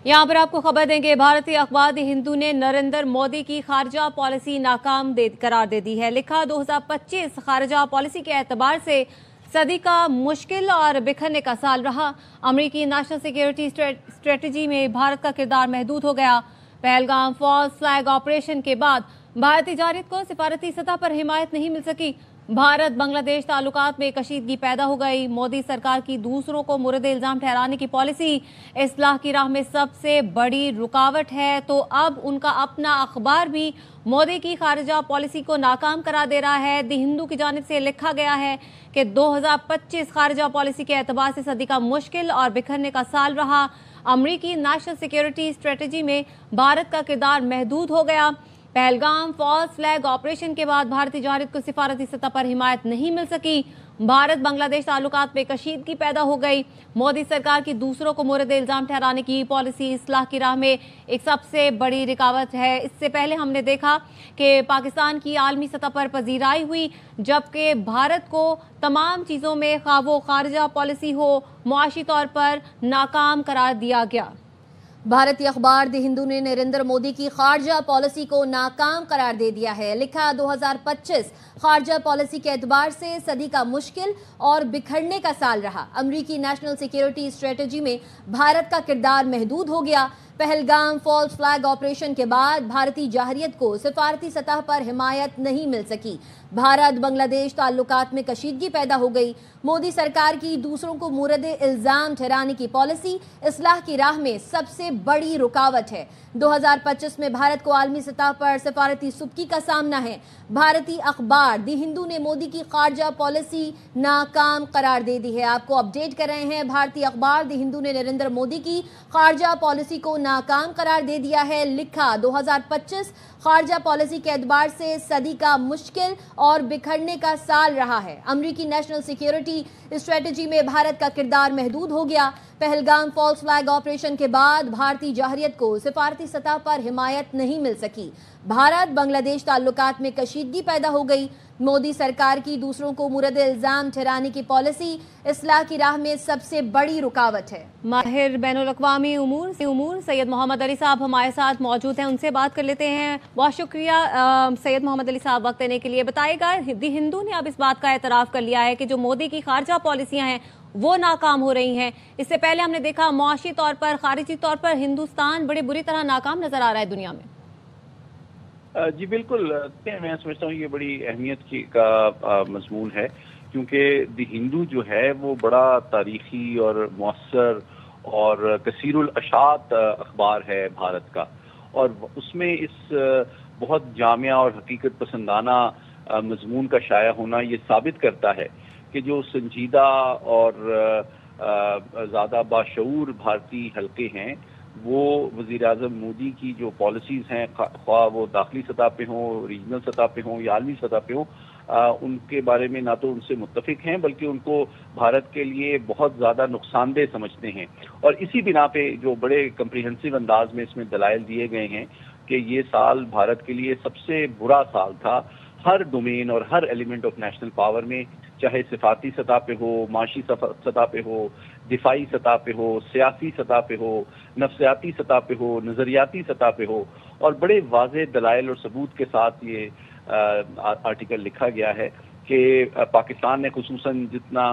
यहाँ पर आपको खबर देंगे, भारतीय अखबार द हिंदू ने नरेंद्र मोदी की खारजा पॉलिसी नाकाम करार दे दी है। लिखा, 2025 खारजा पॉलिसी के एतबार से सदी का मुश्किल और बिखरने का साल रहा। अमेरिकी नेशनल सिक्योरिटी स्ट्रेटजी में भारत का किरदार महदूद हो गया। पहलगाम फॉल्स फ्लैग ऑपरेशन के बाद भारतीय जारियत को सिफारती सतह पर हिमायत नहीं मिल सकी। भारत बांग्लादेश ताल्लुकात में कशीदगी पैदा हो गई। मोदी सरकार की दूसरों को मुर्द इल्जाम ठहराने की पॉलिसी इस्लाह की राह में सबसे बड़ी रुकावट है। तो अब उनका अपना अखबार भी मोदी की खारजा पॉलिसी को नाकाम करार दे रहा है। द हिंदू की जानिब से लिखा गया है कि 2025 खारजा पॉलिसी के एतबार से सदी का मुश्किल और बिखरने का साल रहा। अमेरिकी नेशनल सिक्योरिटी स्ट्रेटजी में भारत का किरदार महदूद हो गया। पहलगाम फॉल्स फ्लैग ऑपरेशन के बाद भारतीय जारियत को सिफारती सतह पर हिमायत नहीं मिल सकी। भारत बांग्लादेश ताल्लुकात में कशीदगी पैदा हो गई। मोदी सरकार की दूसरों को मुर्द इल्जाम ठहराने की पॉलिसी इस्लाह की राह में एक सबसे बड़ी रुकावट है। इससे पहले हमने देखा कि पाकिस्तान की आलमी सतह पर पजीराई हुई, जबकि भारत को तमाम चीज़ों में खा वो खारजा पॉलिसी हो, मुआशी तौर पर नाकाम करार दिया गया। भारतीय अखबार द हिंदू ने नरेंद्र मोदी की खारजा पॉलिसी को नाकाम करार दे दिया है। लिखा, 2025 खारजा पॉलिसी के एतबार से सदी का मुश्किल और बिखरने का साल रहा। अमेरिकी नेशनल सिक्योरिटी स्ट्रेटजी में भारत का किरदार महदूद हो गया। पहलगाम फॉल्स फ्लैग ऑपरेशन के बाद भारतीय जाहरियत को सिफारती सतह पर हिमायत नहीं मिल सकी। भारत बांग्लादेश ताल्लुकात में कशीदगी पैदा हो गई। मोदी सरकार की दूसरों को मुर्द इल्जाम ठहराने की पॉलिसी इस्लाह की राह में सबसे बड़ी रुकावट है। 2025 में भारत को आलमी सतह पर सिफारती सुबकी का सामना है। भारतीय अखबार द हिंदू ने मोदी की खारजा पॉलिसी नाकाम करार दे दी है। आपको अपडेट कर रहे हैं, भारतीय अखबार द हिंदू ने नरेंद्र मोदी की खारजा पॉलिसी को नाकाम करार दे दिया है। लिखा, 2025 खारजा पॉलिसी के एतबार से सदी का मुश्किल और बिखरने का साल रहा है। अमेरिकी नेशनल सिक्योरिटी स्ट्रेटजी में भारत का किरदार महदूद हो गया। पहलगाम फॉल्स फ्लैग ऑपरेशन के बाद भारतीय जाहरियत को सिफारती सतह पर हिमायत नहीं मिल सकी। भारत बांग्लादेश ताल्लुकात में कशीदगी पैदा हो गई। मोदी सरकार की दूसरों को मुर्द इल्जाम ठहराने की पॉलिसी इस्लाह की राह में सबसे बड़ी रुकावट है। माहिर बैनुल अक़वामी उमूर सैयद मोहम्मद अली साहब हमारे साथ मौजूद हैं, उनसे बात कर लेते हैं। बहुत शुक्रिया सैयद मोहम्मद अली साहब वक्त देने के लिए। बताएगा, द हिंदू ने अब इस बात का एतराफ़ कर लिया है कि जो मोदी की खारजा पॉलिसियां हैं वो नाकाम हो रही हैं। इससे पहले हमने देखा मुआशी तौर पर, खारिजी तौर पर हिंदुस्तान बड़ी बुरी तरह नाकाम नजर आ रहा है दुनिया में। जी बिल्कुल, मैं समझता हूँ ये बड़ी अहमियत का मजमून है, क्योंकि द हिंदू जो है वो बड़ा तारीखी और मुअस्सर और कसीरुल अशात अखबार है भारत का, और उसमें इस बहुत जामिया और हकीकत पसंदाना मजमून का शाया होना ये साबित करता है कि जो संजीदा और ज़्यादा बाशऊर भारतीय हल्के हैं वो वज़ीर आज़म मोदी की जो पॉलिसीज़ हैं, ख्वाह वो दाखिली सतह पे हों, रीजनल सतह पे हों या आलमी सतह पे हों, उनके बारे में ना तो उनसे मुत्तफिक हैं बल्कि उनको भारत के लिए बहुत ज़्यादा नुकसानदेह समझते हैं। और इसी बिना पे जो बड़े कम्प्रिहेंसिव अंदाज में इसमें दलाइल दिए गए हैं कि ये साल भारत के लिए सबसे बुरा साल था हर डोमेन और हर एलिमेंट ऑफ नेशनल पावर में, चाहे सिफाती सतह पे हो, माशी सतह पे हो, दिफाई सतह पे हो, सियासी सतह पे हो, नफ्सियाती सतह पे हो, नज़रियाती सतह पे हो। और बड़े वाज़ेह दलाइल और सबूत के साथ ये आर्टिकल लिखा गया है कि पाकिस्तान ने खुसूसन जितना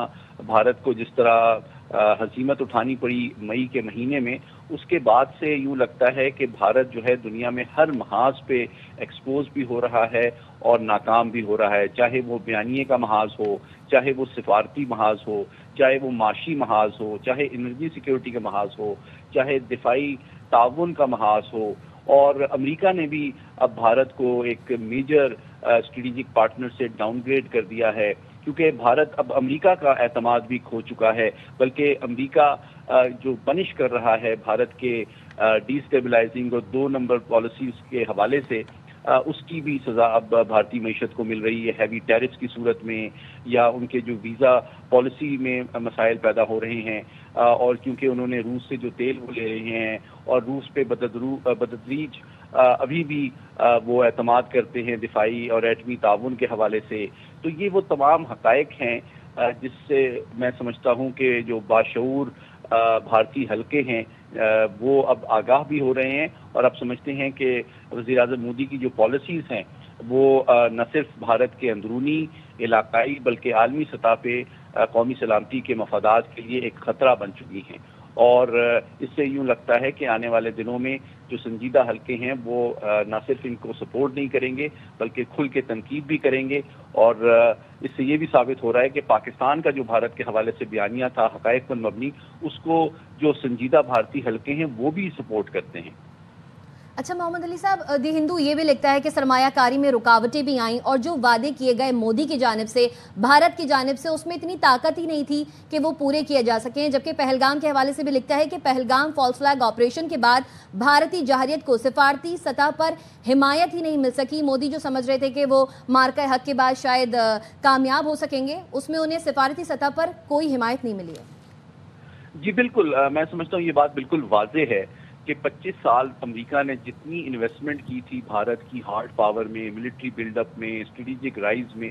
भारत को जिस तरह हसीमत उठानी पड़ी मई के महीने में, उसके बाद से यूँ लगता है कि भारत जो है दुनिया में हर महाज पे एक्सपोज भी हो रहा है और नाकाम भी हो रहा है, चाहे वो बयानिए का महाज हो, चाहे वो सिफारती महाज हो, चाहे वो माशी महाज हो, चाहे एनर्जी सिक्योरिटी का महाज हो, चाहे दिफाई ताउन का महाज हो। और अमेरिका ने भी अब भारत को एक मेजर स्ट्रेटेजिक पार्टनर से डाउनग्रेड कर दिया है, क्योंकि भारत अब अमेरिका का एतमाद भी खो चुका है, बल्कि अमेरिका जो पनिश कर रहा है भारत के डिस्टेबलाइजिंग और 2 नंबर पॉलिसीज के हवाले से, उसकी भी सज़ा अब भारतीय मईशत को मिल रही है, हैवी टैरिफ्स की सूरत में, या उनके जो वीज़ा पॉलिसी में मसाइल पैदा हो रहे हैं। और क्योंकि उन्होंने रूस से जो तेल वो ले रहे हैं और रूस पे बदतदरीज अभी भी वो एतमाद करते हैं दिफाई और एटमी ताउन के हवाले से, तो ये वो तमाम हक़ाइक़ हैं जिससे मैं समझता हूँ कि जो बाशऊर بھارتی حلقے ہیں وہ اب آگاہ بھی ہو رہے ہیں اور اب سمجھتے ہیں کہ وزیر اعظم مودی کی جو پالیسیز ہیں وہ نہ صرف بھارت کے اندرونی علاقائی بلکہ عالمی سطح پہ قومی سلامتی کے مفادات کے لیے ایک خطرہ بن چکی ہیں، اور اس سے یوں لگتا ہے کہ آنے والے دنوں میں جو سنجیدہ حلقے ہیں وہ نہ صرف ان کو سپورٹ نہیں کریں گے بلکہ کھل کے تنقید بھی کریں گے، اور اس سے یہ بھی ثابت ہو رہا ہے کہ پاکستان کا جو بھارت کے حوالے سے بیانیہ تھا حقائق پر مبنی، اس کو جو سنجیدہ بھارتی حلقے ہیں وہ بھی سپورٹ کرتے ہیں۔ اچھا محمد علی صاحب، دی ہندو یہ بھی لکھتا ہے کہ سرمایہ کاری میں رکاوٹیں بھی آئیں اور جو وعدے کیے گئے مودی کی جانب سے، بھارت کی جانب سے، اس میں اتنی طاقت ہی نہیں تھی کہ وہ پورے کیے جا سکیں، جبکہ پہلگام کے حوالے سے بھی لکھتا ہے کہ پہلگام فالس فلیگ آپریشن کے بعد بھارتی جارحیت کو سفارتی سطح پر حمایت ہی نہیں مل سکی۔ مودی جو سمجھ رہے تھے کہ وہ مارکہ حق کے بعد شاید کامیاب ہو سکیں گے، اس میں انہیں سفارتی سطح پر کوئی حمایت نہیں ملی ہے۔ جی بالکل، میں سمجھتا ہوں یہ بات بالکل واضح ہے کہ 25 سال امریکہ نے جتنی انویسٹمنٹ کی تھی بھارت کی ہارڈ پاور میں، ملٹری بلڈ اپ میں، اسٹریٹجک رائز میں،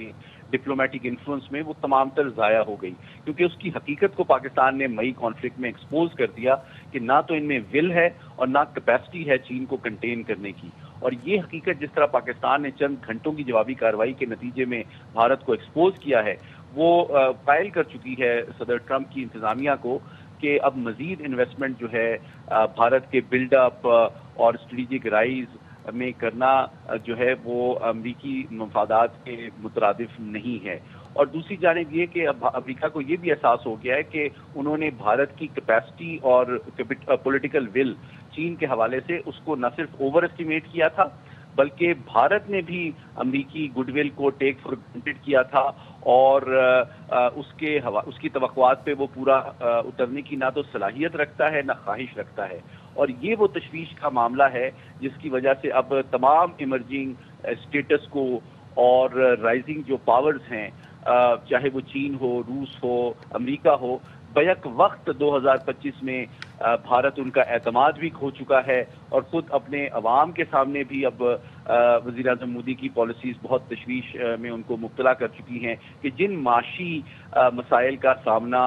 ڈپلومیٹک انفلوئنس میں، وہ تمام تر ضائع ہو گئی، کیونکہ اس کی حقیقت کو پاکستان نے مئی کانفلکٹ میں ایکسپوز کر دیا کہ نہ تو ان میں ول ہے اور نہ کیپیسٹی ہے چین کو کنٹین کرنے کی، اور یہ حقیقت جس طرح پاکستان نے چند گھنٹوں کی جوابی کارروائی کے نتیجے میں بھارت کو ایکسپوز کیا ہے، وہ قائل کر چکی ہے صدر ٹرمپ کی انتظامیہ کو کہ اب مزید انویسٹمنٹ جو ہے بھارت کے بلڈ اپ اور اسٹریٹجک رائز میں کرنا جو ہے وہ امریکی مفادات کے مترادف نہیں ہے۔ اور دوسری جانب یہ کہ اب امریکہ کو یہ بھی احساس ہو گیا ہے کہ انہوں نے بھارت کی کیپیسٹی اور پولیٹیکل ول چین کے حوالے سے اس کو نہ صرف اوور اسٹیمیٹ کیا تھا بلکہ بھارت نے بھی امریکی گڈ ول کو ٹیک فار گرانٹیڈ کیا تھا، اور اس کی توقعات پہ وہ پورا اترنے کی نہ تو صلاحیت رکھتا ہے نہ خواہش رکھتا ہے، اور یہ وہ تشویش کا معاملہ ہے جس کی وجہ سے اب تمام ایمرجنگ اسٹیٹس کو اور رائزنگ جو پاورز ہیں، چاہے وہ چین ہو، روس ہو، امریکہ ہو، بیک وقت 2025 میں بھارت ان کا اعتماد بھی کھو چکا ہے، اور خود اپنے عوام کے سامنے بھی اب وزیر اعظم مودی کی پالیسیز بہت تشویش میں ان کو مبتلا کر چکی ہیں کہ جن معاشی مسائل کا سامنا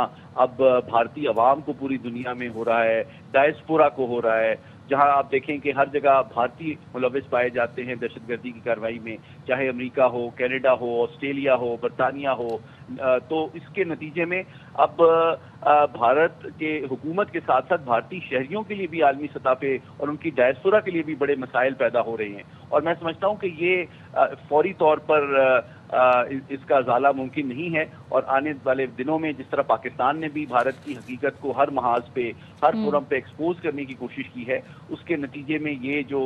اب بھارتی عوام کو پوری دنیا میں ہو رہا ہے، ڈائسپورا کو ہو رہا ہے، جہاں آپ دیکھیں کہ ہر جگہ بھارتی ملوث پائے جاتے ہیں دہشت گردی کی کارروائی میں، چاہے امریکہ ہو، کینیڈا ہو، آسٹریلیا ہو، برطانیہ ہو، تو اس کے نتیجے میں اب بھارت کے حکومت کے ساتھ ساتھ بھارتی شہریوں کے لیے بھی عالمی سطح پہ اور ان کی ڈائسپورا کے لیے بھی بڑے مسائل پیدا ہو رہے ہیں، اور میں سمجھتا ہوں کہ یہ فوری طور پر اس کا ازالہ ممکن نہیں ہے، اور آنے والے دنوں میں جس طرح پاکستان نے بھی بھارت کی حقیقت کو ہر محاذ پہ، ہر فورم پہ ایکسپوز کرنے کی کوشش کی ہے، اس کے نتیجے میں یہ جو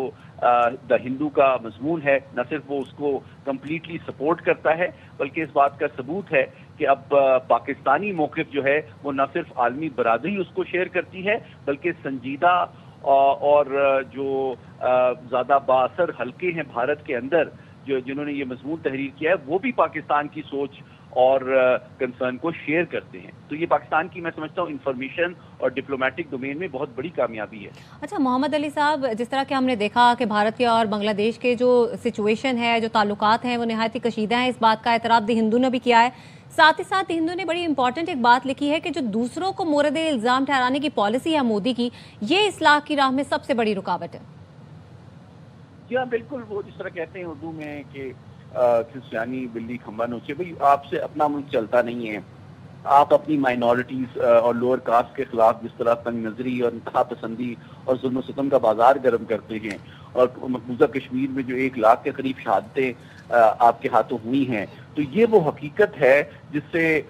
دا ہندو کا مضمون ہے نہ صرف وہ اس کو کمپلیٹلی سپورٹ کرتا ہے بلکہ اس بات کا ثبوت ہے کہ اب پاکستانی موقف جو ہے وہ نہ صرف عالمی برادری اس کو شیئر کرتی ہے بلکہ سنجیدہ اور جو زیادہ بااثر حلقے ہیں بھارت کے اندر جنہوں نے یہ مضمون تحریر کیا ہے وہ بھی پاکستان کی سوچ اور کنسرن کو شیئر کرتے ہیں، تو یہ پاکستان کی میں سمجھتا ہوں انفارمیشن اور ڈپلومیٹک ڈومین میں بہت بڑی کامیابی ہے۔ اچھا محمد علی صاحب، جس طرح کہ ہم نے دیکھا کہ بھارت کے اور بنگلہ دیش کے جو سچویشن ہے، جو تعلقات ہیں، وہ نہایت ہی کشیدہ ہیں، اس بات کا اعتراف دی ہندو نے بھی کیا ہے، ساتھ ہی ساتھ دی ہندو نے بڑی امپورٹنٹ ایک بات لکھی ہے کہ جو دوسروں کو مورد الزام ٹھہرانے کی پالیسی ہے مودی کی، یہ اصلاح کی راہ میں سب سے بڑی رکاوٹ ہے۔ جی ہاں بالکل، وہ جس طرح کہتے ہیں اردو میں کہ کرسچیانی بلی کھمبا نوچے، بھائی آپ سے اپنا ملک چلتا نہیں ہے، آپ اپنی مائنورٹیز اور لوور کاسٹ کے خلاف جس طرح تنگ نظری اور انتہا پسندی اور ظلم و ستم کا بازار گرم کرتے ہیں، اور مقبوضہ کشمیر میں جو 1 لاکھ کے قریب شہادتیں آپ کے ہاتھوں ہوئی ہیں، تو یہ وہ حقیقت ہے جس سے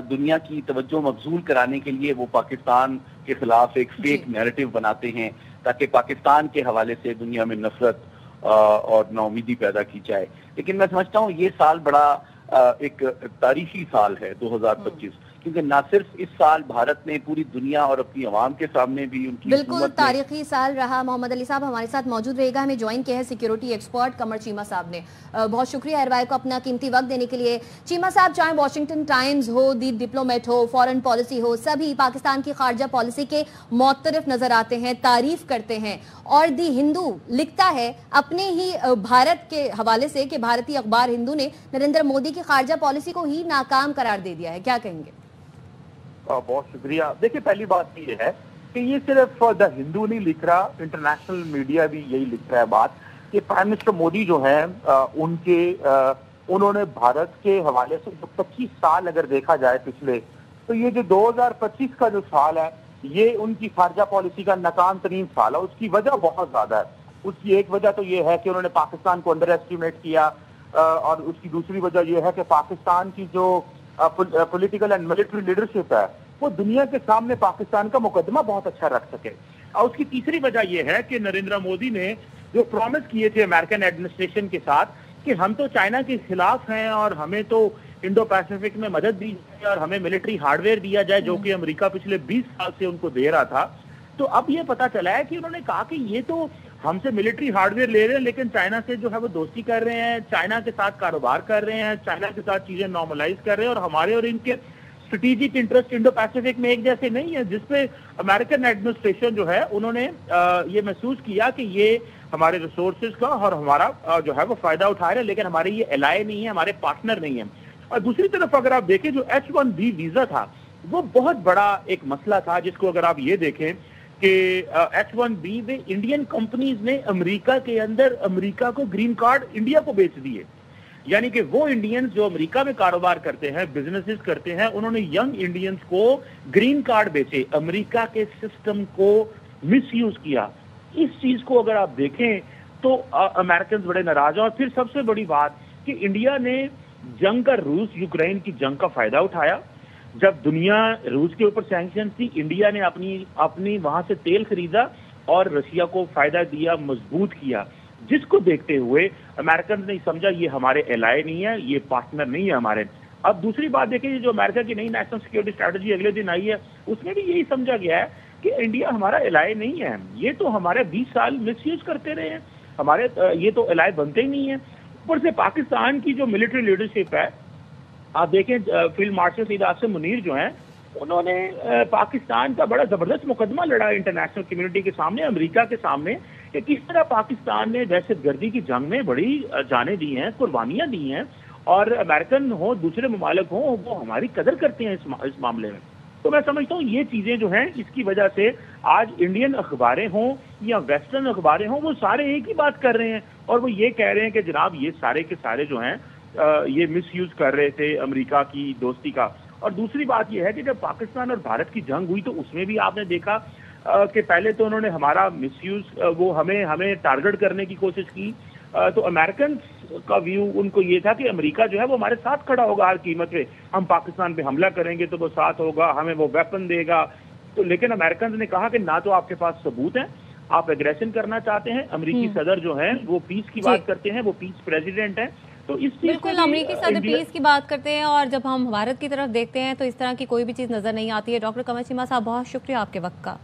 دنیا کی توجہ مبذول کرانے کے لیے وہ پاکستان کے خلاف ایک فیک نیریٹو بناتے ہیں تاکہ پاکستان کے حوالے سے دنیا میں نفرت اور ناامیدی پیدا کی جائے۔ لیکن میں سمجھتا ہوں یہ سال بڑا ایک تاریخی سال ہے 2025، کیونکہ نہ صرف اس سال بھارت نے پوری دنیا اور اپنی عوام کے سامنے بھی ان کی بالکل تاریخی سال رہا۔ محمد علی صاحب ہمارے ساتھ موجود رہے گا، ہمیں جوائن کیا ہے سیکیورٹی ایکسپرٹ قمر چیمہ صاحب نے، بہت شکریہ ایئر کو اپنا قیمتی وقت دینے کے لیے۔ چیمہ صاحب، چاہے واشنگٹن ٹائمز ہو، دی ڈپلومیٹ ہو، فارن پالیسی ہو، سبھی پاکستان کی خارجہ پالیسی کے معترف نظر آتے ہیں، تعریف کرتے ہیں، اور دی ہندو لکھتا ہے اپنے ہی بھارت کے حوالے سے کہ بھارتی اخبار ہندو نے نریندر مودی کی خارجہ پالیسی کو ہی ناکام قرار دے دیا ہے، کیا کہیں گے؟ बहुत शुक्रिया। देखिए, पहली बात ये है कि ये सिर्फ द हिंदू नहीं लिख रहा, इंटरनेशनल मीडिया भी यही लिख रहा है बात कि प्राइम मिनिस्टर मोदी जो है उन्होंने भारत के हवाले से जो 25 साल अगर देखा जाए पिछले, तो ये जो 2025 का जो साल है ये उनकी खारजा पॉलिसी का नाकाम तरीन साल है। उसकी वजह बहुत ज्यादा है। उसकी एक वजह तो ये है कि उन्होंने पाकिस्तान को अंडर एस्टिमेट किया, और उसकी दूसरी वजह यह है कि पाकिस्तान की जो पॉलिटिकल एंड मिलिट्री लीडरशिप है वो दुनिया के सामने पाकिस्तान का मुकदमा बहुत अच्छा रख सके। और उसकी तीसरी वजह यह है कि नरेंद्र मोदी ने जो प्रॉमिस किए थे अमेरिकन एडमिनिस्ट्रेशन के साथ कि हम तो चाइना के खिलाफ हैं और हमें तो इंडो पैसिफिक में मदद दी जाए और हमें मिलिट्री हार्डवेयर दिया जाए, जो कि अमेरिका पिछले 20 साल से उनको दे रहा था। तो अब ये पता चला है कि उन्होंने कहा कि ये तो हमसे मिलिट्री हार्डवेयर ले रहे हैं लेकिन चाइना से जो है वो दोस्ती कर रहे हैं, चाइना के साथ कारोबार कर रहे हैं, चाइना के साथ चीजें नॉर्मलाइज कर रहे हैं, और हमारे और इनके स्ट्रेटेजिक इंटरेस्ट इंडो पैसिफिक में एक जैसे नहीं है, जिसपे अमेरिकन एडमिनिस्ट्रेशन जो है उन्होंने ये महसूस किया कि ये हमारे रिसोर्सेज का और हमारा जो है वो फायदा उठा रहे हैं, लेकिन हमारे ये एलाय नहीं है, हमारे पार्टनर नहीं है। और दूसरी तरफ अगर आप देखें जो H-1B वीजा था वो बहुत बड़ा एक मसला था, जिसको अगर आप ये देखें कि H-1B में इंडियन कंपनीज ने अमेरिका के अंदर अमेरिका को ग्रीन कार्ड इंडिया को बेच दिए। यानी कि वो इंडियंस जो अमेरिका में कारोबार करते हैं, बिजनेसेस करते हैं, उन्होंने यंग इंडियंस को ग्रीन कार्ड बेचे, अमेरिका के सिस्टम को मिसयूज किया। इस चीज को अगर आप देखें तो अमेरिकन बड़े नाराज हैं। और फिर सबसे बड़ी बात कि इंडिया ने जंग का, रूस यूक्रेन की जंग का फायदा उठाया। जब दुनिया रूस के ऊपर सैंक्शन थी, इंडिया ने अपनी वहां से तेल खरीदा और रशिया को फायदा दिया, मजबूत किया, जिसको देखते हुए अमेरिकन ने समझा ये हमारे एलाय नहीं है, ये पार्टनर नहीं है हमारे। अब दूसरी बात देखिए, जो अमेरिका की नई नेशनल सिक्योरिटी स्ट्रैटेजी अगले दिन आई है उसमें भी यही समझा गया है कि इंडिया हमारा एलाय नहीं है, ये तो हमारे 20 साल मिसयूज करते रहे हैं, हमारे ये तो एलाय बनते ही नहीं है। ऊपर से पाकिस्तान की जो मिलिट्री लीडरशिप है, आप देखें फील्ड मार्शल सईद आसिम मुनीर जो हैं उन्होंने पाकिस्तान का बड़ा जबरदस्त मुकदमा लड़ा इंटरनेशनल कम्युनिटी के सामने, अमेरिका के सामने, कि किस तरह पाकिस्तान ने दहशतगर्दी की जंग में बड़ी जानें दी हैं, कुर्बानियां दी हैं, और अमेरिकन हो दूसरे ममालिक हो वो हमारी कदर करते हैं इस मामले में। तो मैं समझता हूँ ये चीजें जो हैं इसकी वजह से आज इंडियन अखबारें हों या वेस्टर्न अखबारें हों वो सारे एक ही बात कर रहे हैं, और वो ये कह रहे हैं कि जनाब ये सारे के सारे जो हैं ये मिसयूज कर रहे थे अमेरिका की दोस्ती का। और दूसरी बात यह है कि जब पाकिस्तान और भारत की जंग हुई तो उसमें भी आपने देखा कि पहले तो उन्होंने हमारा मिसयूज, वो हमें टारगेट करने की कोशिश की। तो अमेरिकन का व्यू उनको ये था कि अमेरिका जो है वो हमारे साथ खड़ा होगा हर कीमत पे, हम पाकिस्तान पे हमला करेंगे तो वो साथ होगा, हमें वो वेपन देगा। तो लेकिन अमेरिकन ने कहा कि ना तो आपके पास सबूत है, आप एग्रेशन करना चाहते हैं, अमेरिकी सदर जो है वो पीस की बात करते हैं, वो पीस प्रेसिडेंट है। तो इस बिल्कुल अमेरिकी सदर पीस की बात करते हैं, और जब हम भारत की तरफ देखते हैं तो इस तरह की कोई भी चीज नजर नहीं आती है। डॉक्टर कमर चीमा साहब बहुत शुक्रिया आपके वक्त का।